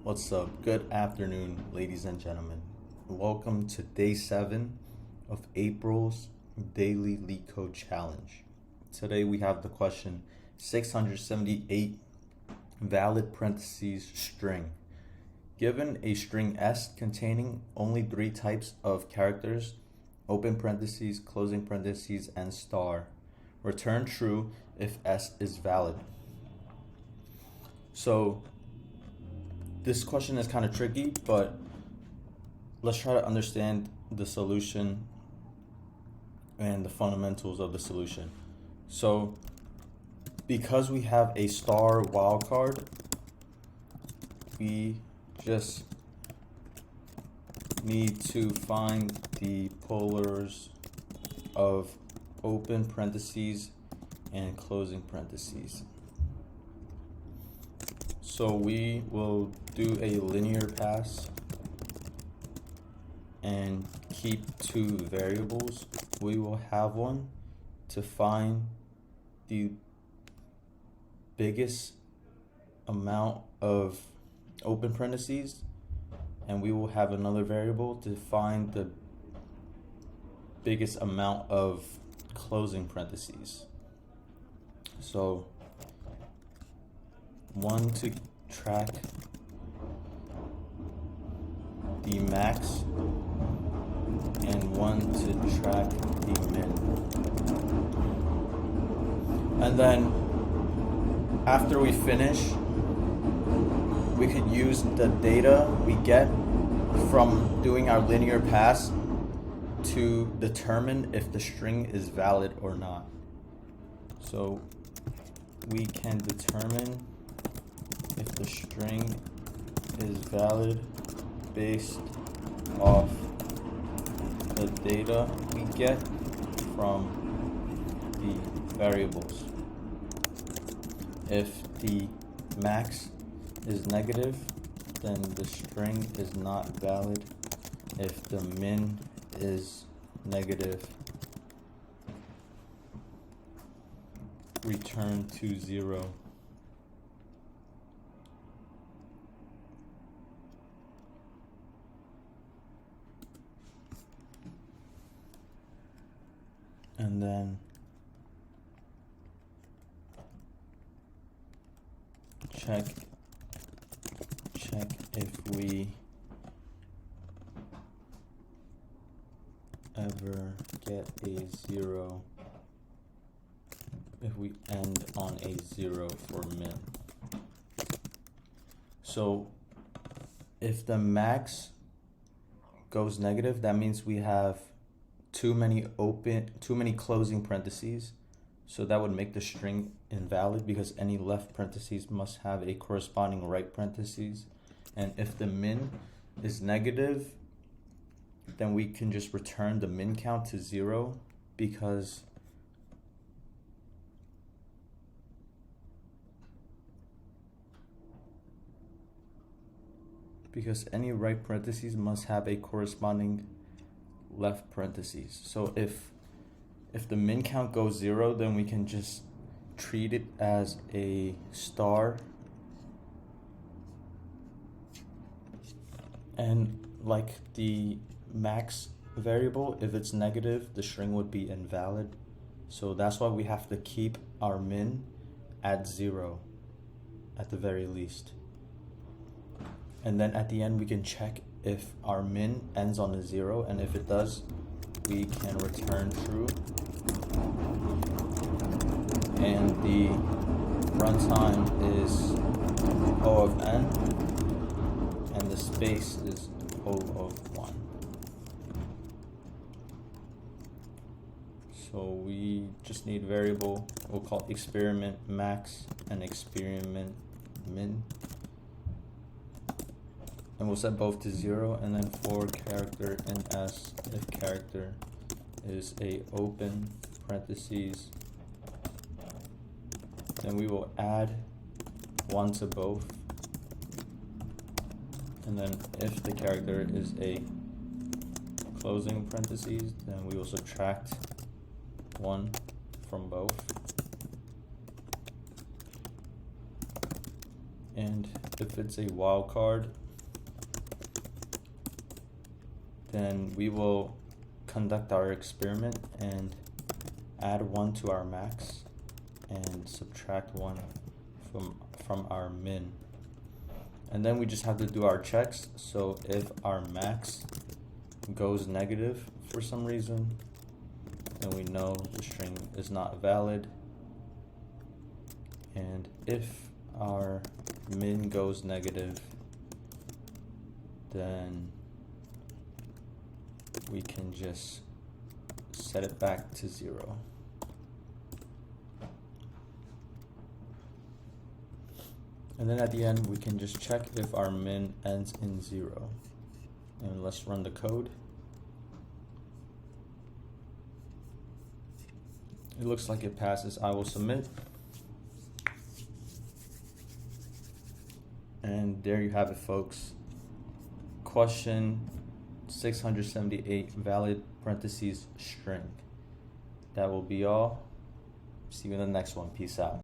What's up? Good afternoon, ladies and gentlemen. Welcome to day 7 of April's daily LeetCode challenge. Today we have the question 678 valid parentheses string. Given a string S containing only 3 types of characters, open parentheses, closing parentheses, and star, return true if S is valid. So this question is kind of tricky, but let's try to understand the solution and the fundamentals of the solution. So because we have a star wildcard, we just need to find the polars of open parentheses and closing parentheses. So we will do a linear pass and keep 2 variables. We will have one to find the biggest amount of open parentheses, and we will have another variable to find the biggest amount of closing parentheses. So one to track the max and one to track the min. And then after we finish, we could use the data we get from doing our linear pass to determine if the string is valid or not. So we can determine if the string is valid based off the data we get from the variables. If the max is negative, then the string is not valid. If the min is negative, return to 0. And then check if we ever get a 0, if we end on a 0 for min. So if the max goes negative, that means we have too many closing parentheses, so that would make the string invalid because any left parentheses must have a corresponding right parentheses. And if the min is negative, then we can just return the min count to 0 because any right parentheses must have a corresponding left parentheses. So if the min count goes 0, then we can just treat it as a star, and like the max variable, if it's negative, the string would be invalid. So that's why we have to keep our min at 0 at the very least. And then at the end we can check if our min ends on a 0, and if it does, we can return true. And the runtime is O of n, and the space is O of 1. So we just need variable, we'll call experiment max and experiment min. And we'll set both to 0, and then for character in S, if character is a open parentheses, then we will add 1 to both. And then if the character is a closing parentheses, then we will subtract 1 from both. And if it's a wildcard, then we will conduct our experiment and add 1 to our max and subtract 1 from our min. And then we just have to do our checks. So if our max goes negative for some reason, then we know the string is not valid. And if our min goes negative, then we can just set it back to 0. And then at the end, we can just check if our min ends in 0. And let's run the code. It looks like it passes. I will submit. And there you have it, folks. Question 678, valid parentheses string. That will be all. See you in the next one. Peace out.